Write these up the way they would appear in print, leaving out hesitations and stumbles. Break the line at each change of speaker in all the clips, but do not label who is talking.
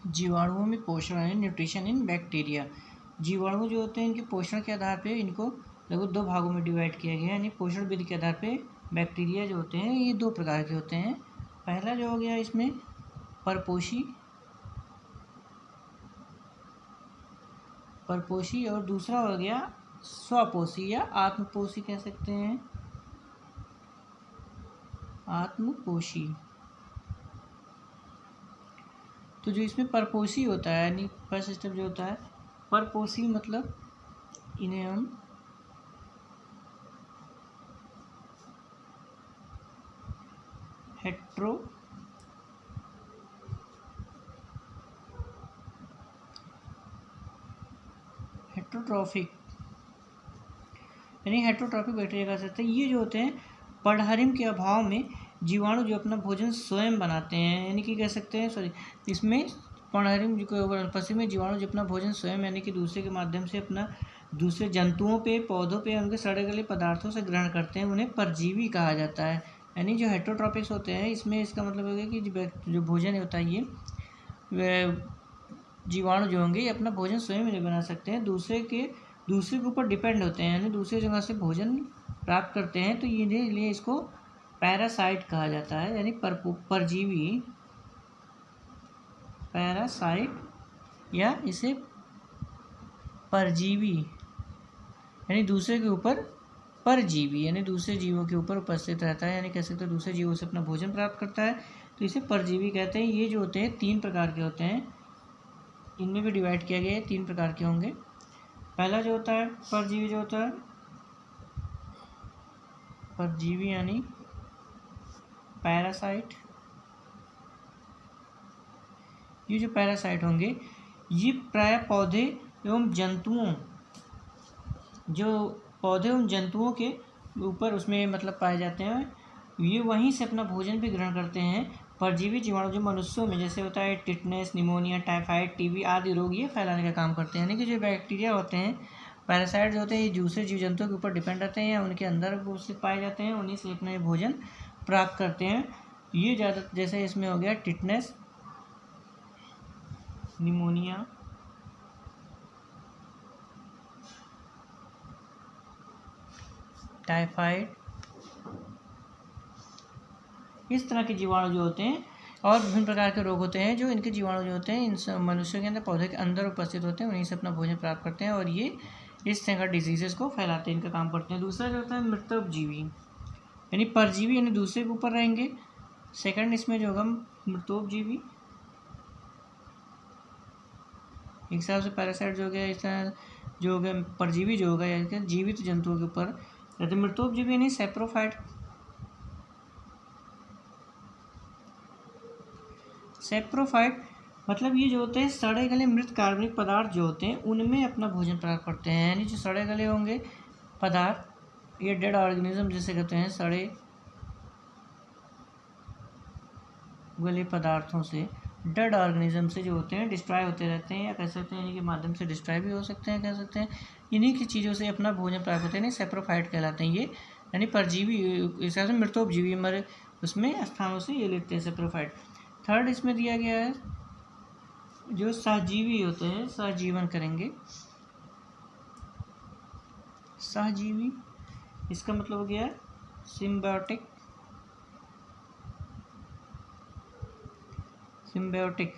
जीवाणुओं में पोषण है, न्यूट्रिशन इन बैक्टीरिया। जीवाणु जो होते हैं इनके पोषण के आधार पे इनको लगभग दो भागों में डिवाइड किया गया है, यानी पोषण विधि के आधार पे बैक्टीरिया जो होते हैं ये दो प्रकार के होते हैं। पहला जो हो गया इसमें परपोषी और दूसरा हो गया स्वपोषी या आत्मपोषी कह सकते हैं, आत्मपोषी। तो जो इसमें परपोषी होता है यानी फर्स्ट स्टेप जो होता है परपोषी, मतलब इन्हें हम हेट्रोट्रॉफिक बैक्टीरिया कह सकते हैं। ये जो होते हैं पर्णहरिम के अभाव में जीवाणु जो अपना भोजन स्वयं बनाते हैं, यानी कि कह सकते हैं इसमें पर्णहरिम अनुपस्थिति में जीवाणु जो अपना भोजन स्वयं यानी कि दूसरे के माध्यम से अपना दूसरे जंतुओं पे, पौधों पे, उनके सड़े गले पदार्थों से ग्रहण करते हैं, उन्हें परजीवी कहा जाता है। यानी जो हेट्रोट्रॉपिक्स होते हैं इसमें इसका मतलब है कि जो भोजन होता है ये जीवाणु जो होंगे ये अपना भोजन स्वयं नहीं बना सकते हैं, दूसरे के ऊपर डिपेंड होते हैं, यानी दूसरी जगह से भोजन प्राप्त करते हैं। तो ये लिए इसको पैरासाइट कहा जाता है, यानी परजीवी, पैरासाइट या इसे परजीवी, यानी दूसरे के ऊपर परजीवी, यानी दूसरे जीवों के ऊपर उपस्थित रहता है, यानी कह सकते हैं दूसरे जीवों से अपना भोजन प्राप्त करता है, तो इसे परजीवी कहते हैं। ये जो होते हैं 3 प्रकार के होते हैं, इनमें भी डिवाइड किया गया है, 3 प्रकार के होंगे। पहला जो होता है परजीवी जो होता है परजीवी यानी पैरासाइट। ये जो पैरासाइट होंगे ये प्राय पौधे एवं जंतुओं के ऊपर उसमें मतलब पाए जाते हैं, ये वहीं से अपना भोजन भी ग्रहण करते हैं। परजीवी जीवाणु जो मनुष्यों में जैसे होता है टिटनेस, निमोनिया, टाइफाइड, टीबी आदि रोग ये फैलाने का काम करते हैं। यानी कि जो बैक्टीरिया होते हैं, पैरासाइट जो होते हैं ये दूसरे जीव जंतुओं के ऊपर डिपेंड रहते हैं या उनके अंदर उससे पाए जाते हैं, उन्हीं से अपना भोजन प्राप्त करते हैं। ये ज़्यादा जैसे इसमें हो गया टिटनेस, निमोनिया, टाइफाइड, इस तरह के जीवाणु जो होते हैं और विभिन्न प्रकार के रोग होते हैं जो इनके जीवाणु जो होते हैं इन मनुष्यों के अंदर, पौधे के अंदर उपस्थित होते हैं, उन्हीं से अपना भोजन प्राप्त करते हैं और ये इस तरह का डिजीजेस को फैलाते हैं, इनका काम करते हैं। दूसरा जो होता है मृतोपजीवी, यानी परजीवी यानी दूसरे के ऊपर रहेंगे। सेकंड इसमें जो होगा मृतोपजीवी, एक हिसाब से पैरासाइट जो हो गया, इस तरह जो हो गया परजीवी जो होगा यानी जीवित जंतुओं के ऊपर रहते। मृतोपजीवी यानी सेप्रोफाइट मतलब ये जो होते हैं सड़े गले मृत कार्बनिक पदार्थ जो होते हैं उनमें अपना भोजन प्राप्त करते हैं, यानी जो सड़े गले होंगे पदार्थ, ये डेड ऑर्गेनिज्म जिसे कहते हैं, सड़े गले पदार्थों से, डेड ऑर्गेनिज्म से जो होते हैं डिस्ट्रॉय होते रहते हैं, या कह सकते हैं इनके माध्यम से डिस्ट्रॉय भी हो सकते हैं, कह सकते हैं इन्हीं की चीज़ों से अपना भोजन प्राप्त होते हैं, सेप्रोफाइट कहलाते हैं ये, यानी परजीवी इस हिसाब से मृतोपजीवी मरे उसमें स्थानों से ये लेते हैं सेप्रोफाइट। थर्ड इसमें दिया गया है जो सहजीवी होते हैं, सहजीवन करेंगे, सहजीवी इसका मतलब हो गया सिम्बायोटिक,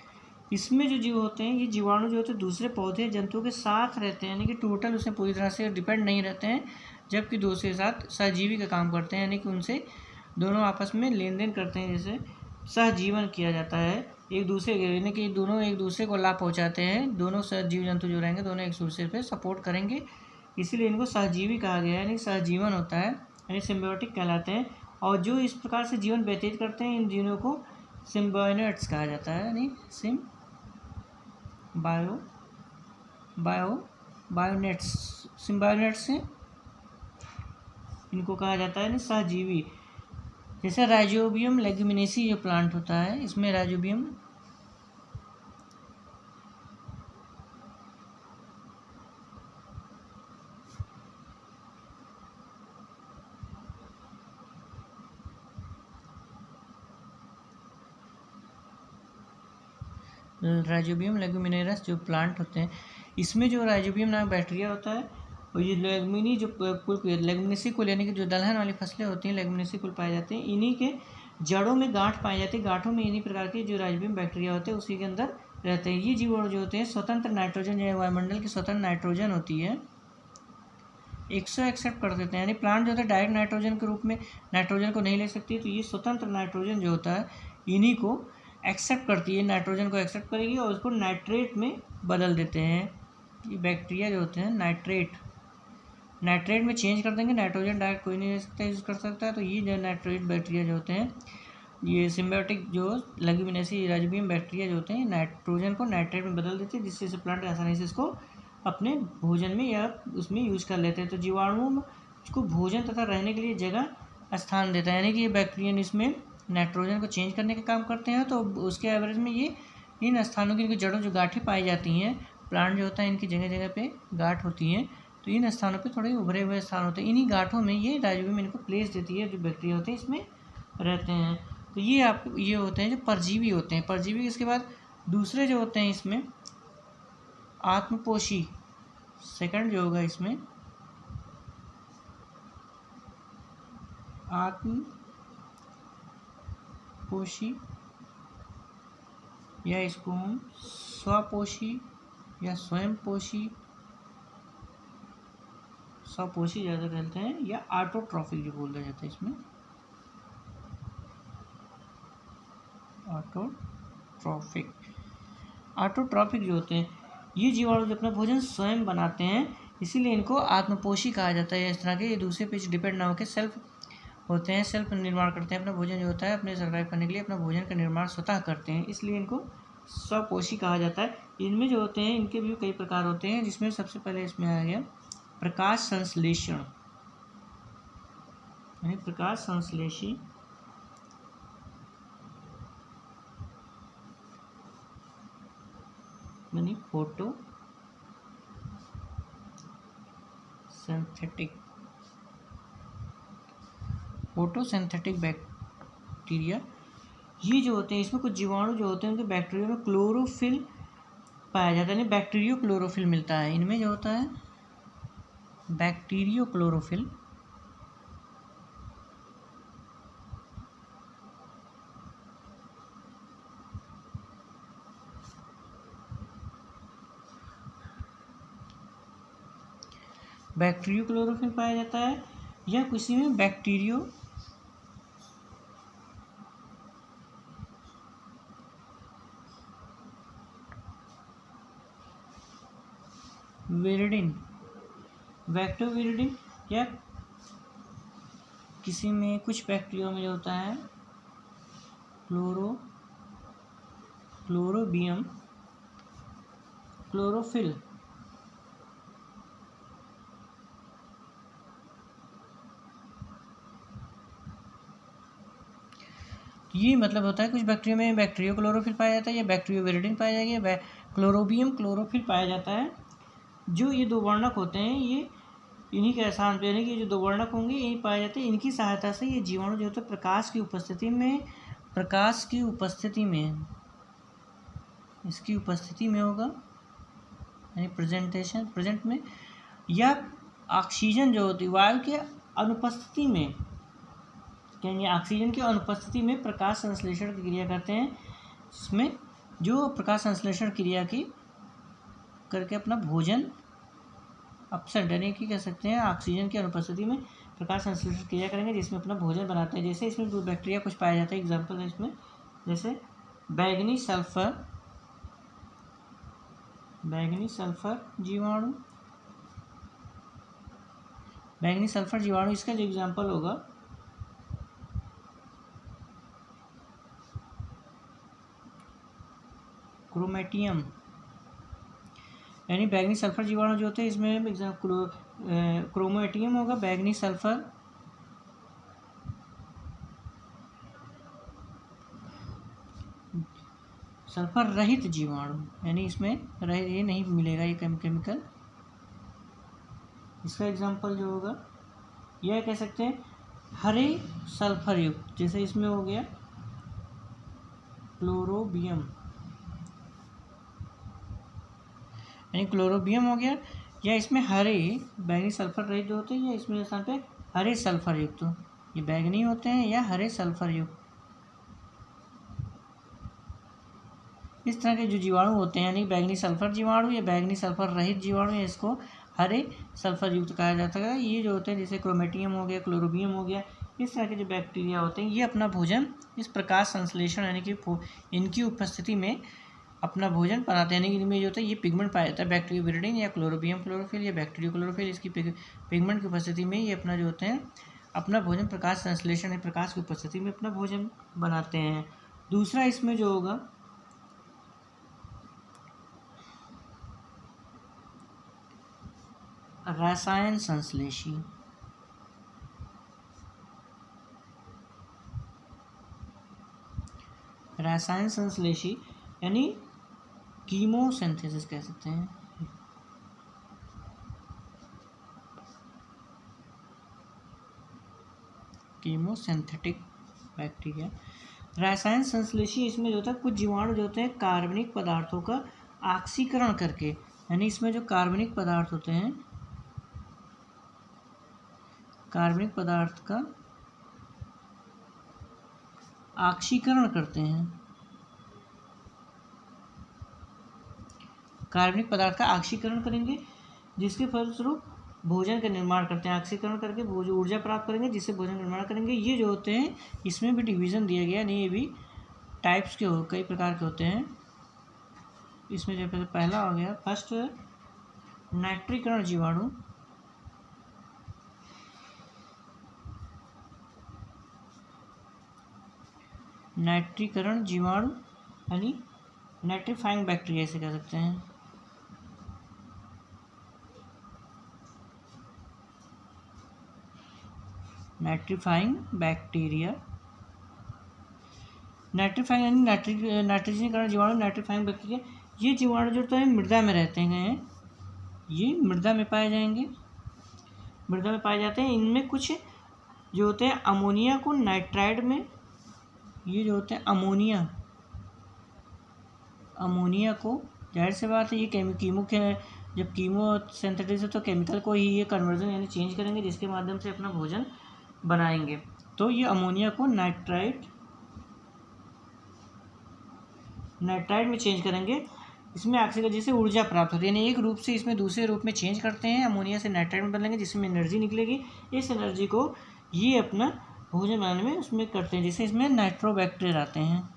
इसमें जो जीव होते हैं ये जीवाणु जो होते हैं दूसरे पौधे जंतुओं के साथ रहते हैं, यानी कि टोटल उसमें पूरी तरह से डिपेंड नहीं रहते हैं, जबकि दूसरे के साथ सहजीवी का काम करते हैं, यानी कि उनसे दोनों आपस में लेन देन करते हैं, जैसे सहजीवन किया जाता है एक दूसरे के, यानी कि दोनों एक दूसरे को लाभ पहुंचाते हैं, दोनों जीव जंतु जो रहेंगे दोनों एक दूसरे पे सपोर्ट करेंगे, इसीलिए इनको सहजीवी कहा गया है, यानी सहजीवन होता है, यानी सिम्बायोटिक कहलाते हैं। और जो इस प्रकार से जीवन व्यतीत करते हैं इन जीवों को सिम्बायोनेट्स कहा जाता है, यानी सिम्बायोनेट्स से इनको कहा जाता है, यानी सहजीवी। जैसे राइजोबियम लेग्यूमिनेसी जो प्लांट होता है इसमें राइजोबियम राइजोबियम लेगुमिनेरस जो प्लांट होते हैं, इसमें जो राइजोबियम नामक बैक्टीरिया होता है, और ये लेगुमिनी जो लेगुमिनेसी कुल यानी कि जो दलहन वाली फसलें होती हैं लेगुमिनेसी कुल पाए जाते हैं, इन्हीं के जड़ों में गांठ पाई जाती है। गांठों में इन्हीं प्रकार के जो राइजोबियम बैक्टीरिया होते हैं उसी के अंदर रहते हैं। ये जीवाणु जो होते हैं स्वतंत्र नाइट्रोजन या वायुमंडल की स्वतंत्र नाइट्रोजन होती है 100 एक्सेप्ट कर देते हैं, यानी प्लांट जो होता है डायरेक्ट नाइट्रोजन के रूप में नाइट्रोजन को नहीं ले सकती, तो ये स्वतंत्र नाइट्रोजन जो होता है इन्हीं को एक्सेप्ट करती है, नाइट्रोजन को एक्सेप्ट करेगी और उसको नाइट्रेट में बदल देते हैं। ये बैक्टीरिया जो होते हैं नाइट्रेट में चेंज कर देंगे, नाइट्रोजन डायरेक्ट कोई नहीं ले सकता यूज़ कर सकता है। तो ये जो नाइट्रेट बैक्टीरिया जो होते हैं, ये सिम्बायोटिक जो लेगुमिनेसी राइजोबियम बैक्टीरिया जो होते हैं नाइट्रोजन को नाइट्रेट में बदल देते हैं, जिससे इसे प्लांट आसानी से इसको अपने भोजन में या उसमें यूज़ कर लेते हैं। तो जीवाणुओं को भोजन तथा रहने के लिए जगह स्थान देता है, यानी कि ये बैक्टीरियन इसमें नाइट्रोजन को चेंज करने का काम करते हैं। तो उसके एवरेज में ये इन स्थानों की इनकी जड़ों जो गांठें पाई जाती हैं, प्लांट जो होता है इनकी जगह जगह पे गांठ होती हैं, तो इन स्थानों पे थोड़े उभरे हुए स्थान होते हैं, इन्हीं गांठों में ये राइजोबियम इनको प्लेस देती है, जो बैक्टीरिया होते हैं इसमें रहते हैं। तो ये होते हैं जो परजीवी होते हैं। परजीवी इसके बाद दूसरे जो होते हैं इसमें आत्मपोषी, सेकंड जो होगा इसमें आत्मपोषी, या इसको हम स्वपोषी या स्वयंपोषी, स्वपोषी ज़्यादा कहते हैं, या ऑटोट्रॉफिक जो बोला जाता है इसमें ऑटोट्रॉफिक जो होते हैं ये जीवाणु जो अपना भोजन स्वयं बनाते हैं, इसीलिए इनको आत्मपोषी कहा जाता है। इस तरह के ये दूसरे पे डिपेंड ना होकर सेल्फ होते हैं, सेल्फ निर्माण करते हैं, अपना भोजन जो होता है अपने सर्वाइव करने के लिए अपना भोजन का निर्माण स्वतः करते हैं, इसलिए इनको स्वपोषी कहा जाता है। इनमें जो होते हैं इनके भी कई प्रकार होते हैं, जिसमें सबसे पहले इसमें आ गया प्रकाश संश्लेषण, यानी प्रकाश संश्लेषी यानी फोटोसिंथेटिक बैक्टीरिया, ये जो होते हैं इसमें कुछ जीवाणु जो होते हैं उनके बैक्टीरिया में क्लोरोफिल पाया जाता है, यानी बैक्टीरियो क्लोरोफिल मिलता है। इनमें जो होता है बैक्टीरियो क्लोरोफिल, पाया जाता है, या किसी में बैक्टीरियो विरिडिन, वैक्टोविरिडिन, या किसी में कुछ बैक्टीरिया में जो होता है क्लोरोबियम क्लोरोफिल। ये मतलब होता है कुछ बैक्टीरिया में बैक्टीरियो क्लोरोफिल पाया जाता है या बैक्टीरियोविरिडिन पाया जाएगा, क्लोरोबियम क्लोरोफिल पाया जाता है। जो ये दो वर्णक होते हैं ये इन्हीं के स्थान पे, यानी कि जो दो वर्णक होंगे यही पाए जाते हैं, इनकी सहायता से ये जीवाणु जो होता है प्रकाश की उपस्थिति में होगा, यानी प्रेजेंट में, या ऑक्सीजन जो होती है वायु के अनुपस्थिति में, यानी ऑक्सीजन की अनुपस्थिति में प्रकाश संश्लेषण की क्रिया करते हैं, जिसमें जो प्रकाश संश्लेषण क्रिया की करके अपना भोजन अपसेट, यानी कि कह सकते हैं ऑक्सीजन की अनुपस्थिति में प्रकाश संश्लेषण क्रिया करेंगे जिसमें अपना भोजन बनाते हैं। जैसे इसमें बैक्टीरिया कुछ पाया जाता है, एग्जाम्पल है इसमें जैसे बैगनी सल्फर जीवाणु, इसका जो एग्जाम्पल होगा क्रोमेटियम, यानी बैगनी सल्फर जीवाणु जो होते हैं इसमें क्रोमेटियम होगा, बैगनी सल्फर रहित जीवाणु, यानी इसमें ये नहीं मिलेगा ये केमिकल। इसका एग्जांपल जो होगा यह कह सकते हैं हरे सल्फर युक्त, जैसे इसमें हो गया क्लोरोबियम, यानी क्लोरोबियम हो गया, या इसमें हरे बैंगनी सल्फर रहित जो होते हैं, या इसमें स्थान पे हरे सल्फर युक्त, तो ये बैंगनी होते हैं या हरे सल्फर युक्त। इस तरह के जो जीवाणु होते हैं, यानी बैंगनी सल्फर जीवाणु या बैंगनी सल्फर रहित जीवाणु, या इसको हरे सल्फर युक्त कहा जाता है। ये जो होते हैं जैसे क्रोमेटियम हो गया, क्लोरोबियम हो गया, इस तरह के जो बैक्टीरिया होते हैं ये अपना भोजन इस प्रकाश संश्लेषण यानी कि इनकी उपस्थिति में अपना भोजन बनाते हैं। यानी कि इनमें जो होता है ये पिगमेंट पाया जाता है, बैक्टीरियोविरिडिन या क्लोरोबियम क्लोरोफिल या बैक्टीरियो क्लोरोफिल, इसकी पिगमेंट की उपस्थिति में ये अपना जो होते हैं अपना भोजन प्रकाश संश्लेषण या प्रकाश की उपस्थिति में अपना भोजन बनाते हैं। दूसरा इसमें जो होगा रसायन संश्लेषी। रसायन संश्लेषी यानी कीमोसिंथेसिस कह सकते हैं। कीमोसिंथेटिक बैक्टीरिया रसायन संश्लेषी। इसमें जो होता है कुछ जीवाणु जो होते हैं कार्बनिक पदार्थों का ऑक्सीकरण करके, यानी इसमें जो कार्बनिक पदार्थ होते हैं, कार्बनिक पदार्थ का ऑक्सीकरण करते हैं, कार्बनिक पदार्थ का ऑक्सीकरण करेंगे जिसके फलस्वरूप भोजन का निर्माण करते हैं। ऑक्सीकरण करके ऊर्जा प्राप्त करेंगे जिससे भोजन का निर्माण करेंगे। ये जो होते हैं इसमें भी डिवीज़न दिया गया, नहीं ये भी टाइप्स के कई प्रकार के होते हैं। इसमें जो पहला हो गया फर्स्ट नाइट्रीकरण जीवाणु। नाइट्रीकरण जीवाणु यानी नाइट्रीफाइंग बैक्टीरिया इसे कह सकते हैं। नाइट्रीफाइंग बैक्टीरिया, नाइट्रीफाइंग यानी नाइट्रोजनीकरण जीवाणु, नाइट्रीफाइंग बैक्टीरिया। ये जीवाणु जो तो है मृदा में रहते हैं, ये मृदा में पाए जाएंगे, मृदा में पाए जाते हैं। इनमें कुछ जो होते हैं अमोनिया को नाइट्राइड में, ये जो होते हैं अमोनिया को, जाहिर सी बात है ये कीमो जब कीमो सिंथेसिस है तो केमिकल को ही ये कन्वर्जन यानी चेंज करेंगे जिसके माध्यम से अपना भोजन बनाएंगे। तो ये अमोनिया को नाइट्राइड में चेंज करेंगे, इसमें ऑक्सीजन जिससे ऊर्जा प्राप्त होती है, यानी एक रूप से इसमें दूसरे रूप में चेंज करते हैं, अमोनिया से नाइट्राइड में बदलेंगे जिसमें एनर्जी निकलेगी। इस एनर्जी को ये अपना भोजन बनाने में उसमें करते हैं, जिससे इसमें नाइट्रोबैक्टीरिया आते हैं।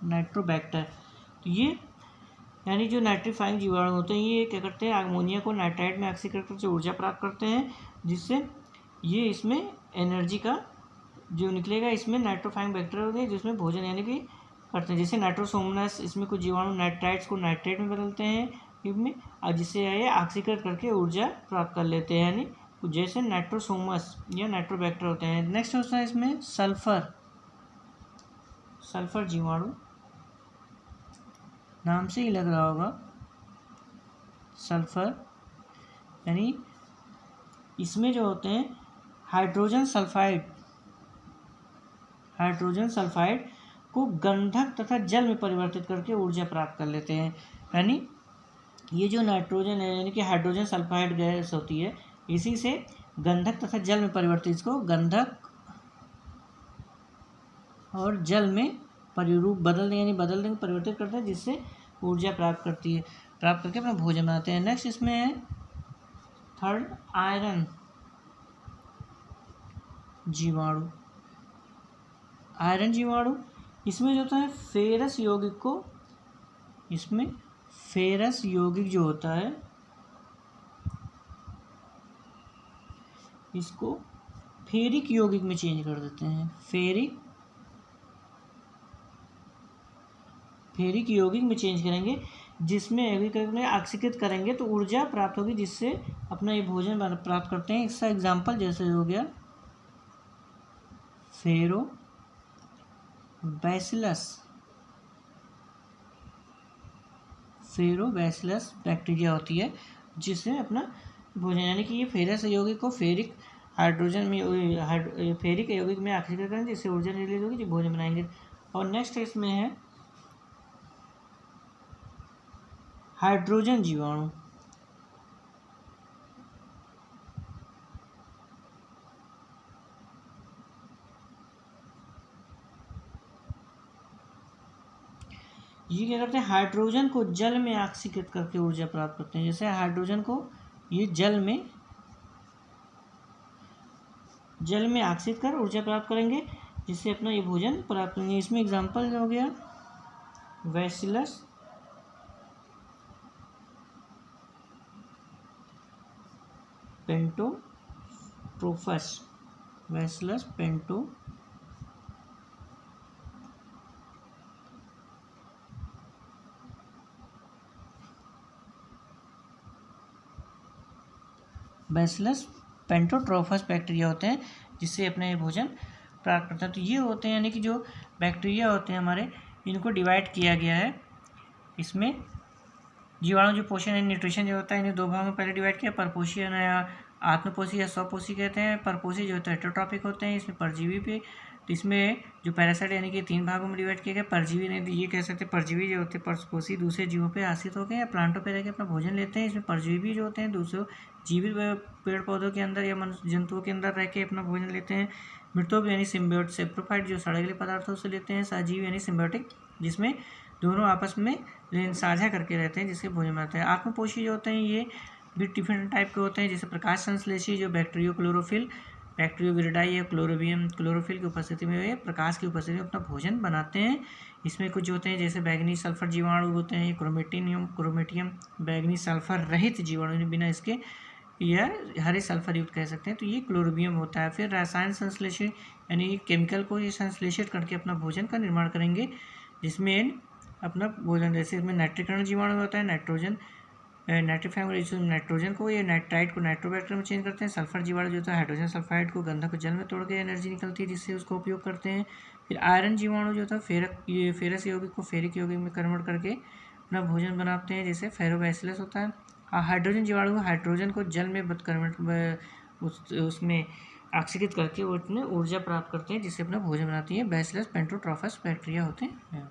नाइट्रोबैक्टर, तो ये यानी जो नाइट्रीफाइंग जीवाणु होते हैं ये क्या करते हैं अमोनिया को नाइट्राइड में ऑक्सीकरण करके ऊर्जा प्राप्त करते हैं, जिससे ये इसमें एनर्जी का जो निकलेगा इसमें नाइट्रोफाइंग बैक्टीरिया हो गए जिसमें भोजन यानी कि करते हैं। जैसे नाइट्रोसोमनस, इसमें कुछ जीवाणु नाइट्राइड्स को नाइट्रेट में बदलते हैं में, और जिससे ये ऑक्सीकरण करके ऊर्जा प्राप्त कर लेते हैं, यानी जैसे नाइट्रोसोमस या नाइट्रोबैक्टर होते हैं। नेक्स्ट होता है इसमें सल्फर जीवाणु, नाम से ही लग रहा होगा सल्फर, यानी इसमें जो होते हैं हाइड्रोजन सल्फाइड को गंधक तथा जल में परिवर्तित करके ऊर्जा प्राप्त कर लेते हैं। यानी ये जो नाइट्रोजन है यानी कि हाइड्रोजन सल्फाइड गैस होती है, इसी से गंधक तथा जल में परिवर्तित, इसको गंधक और जल में परिरूप बदल देंगे परिवर्तित करते हैं, जिससे ऊर्जा प्राप्त करके अपना भोजन बनाते हैं। नेक्स्ट इसमें है थर्ड आयरन जीवाणु। आयरन जीवाणु इसमें जो होता है फेरस यौगिक को, इसमें फेरस यौगिक जो होता है इसको फेरिक यौगिक में चेंज कर देते हैं। फेरिक यौगिक में चेंज करेंगे, जिसमें ऑक्सीकृत करेंगे तो ऊर्जा प्राप्त होगी, जिससे अपना ये भोजन प्राप्त करते हैं। इसका एग्जाम्पल जैसे हो गया फेरोबैसिलस बैक्टीरिया होती है, जिससे अपना भोजन यानी कि ये फेरस यौगिक को फेरिक यौगिक में ऑक्सीकृत करेंगे, जिससे ऊर्जा रिलीज होगी जो भोजन बनाएंगे। और नेक्स्ट इसमें है हाइड्रोजन जीवाणु, ये क्या करते हैं, हाइड्रोजन को जल में ऑक्सीकृत करके ऊर्जा प्राप्त करते हैं। जैसे हाइड्रोजन को ये जल में ऑक्सीकृत कर ऊर्जा प्राप्त करेंगे, जिससे अपना ये भोजन प्राप्त करेंगे। इसमें एग्जाम्पल हो गया बैसिलस पेंटोट्रोफस, बैसिलस पेंटोट्रोफस बैक्टीरिया होते हैं, जिससे अपने ये भोजन प्राप्त करते हैं। तो ये होते हैं, यानी कि जो बैक्टीरिया होते हैं हमारे, इनको डिवाइड किया गया है। इसमें जीवाणु जो पोषण है, न्यूट्रिशन जो होता है, इन्हें दो भागों में पहले डिवाइड किया। परपोषी या आत्मपोषी या स्वपोषी कहते हैं। परपोषी जो होता है हेटेरोट्रॉपिक होते हैं, इसमें परजीवी पे, तो इसमें जो पैरासाइट यानी कि 3 भागों में डिवाइड किया गया। परजीवी नहीं तो ये कह सकते हैं परजीवी जो होते हैं परपोषी दूसरे जीवों पे आश्रित होकर या प्लांटों पे रहकर अपना भोजन लेते हैं। इसमें परजीवी जो होते हैं दूसरे जीवित पेड़ पौधों के अंदर या मनुष्य जंतुओं के अंदर रह के अपना भोजन लेते हैं। मृतोप यानी सिम्बियोट सेप्रोफाइट जो सड़े पदार्थों से लेते हैं। सहजीवी यानी सिम्बियोटिक, जिसमें दोनों आपस में साझा करके रहते हैं, जिससे भोजन बनाते हैं। आत्मपोषी जो होते हैं ये भी डिफरेंट टाइप के होते हैं, जैसे प्रकाश संश्लेषी जो बैक्टीरियो क्लोरोफिल, बैक्टीरियोविरिडाई या क्लोरोबियम क्लोरोफिल की उपस्थिति में प्रकाश की उपस्थिति में अपना भोजन बनाते हैं। इसमें कुछ होते हैं जैसे बैगनी सल्फर जीवाणु होते हैं, क्रोमेटियम बैगनी सल्फर रहित जीवाणु, बिना इसके या हरे सल्फर युक्त कह सकते हैं, तो ये क्लोरोबियम होता है। फिर रसायन संश्लेषण यानी केमिकल को ये संश्लेषित करके अपना भोजन का निर्माण करेंगे, जिसमें अपना भोजन, जैसे इसमें नाइट्रीकरण जीवाणु होता है, नाइट्रोजन को या नाइट्राइट को नाइट्रोबैक्टर में चेंज करते हैं। सल्फर जीवाणु जो होता है हाइड्रोजन सल्फाइड को गंधक को जल में तोड़ के एनर्जी निकलती है, जिससे उसको उपयोग करते हैं। फिर आयरन जीवाणु जो होता है फेरस यौगिक को फेरिक यौगिक में कन्वर्ट करके अपना भोजन बनाते हैं, जैसे फेरोबैसिलस होता है। हाइड्रोजन जीवाणु हाइड्रोजन को जल में उसमें ऑक्सीकृत करके उसमें ऊर्जा प्राप्त करते हैं, जिससे अपना भोजन बनाती है। बैसिलस पेंटोट्रोफस बैक्टीरिया होते हैं।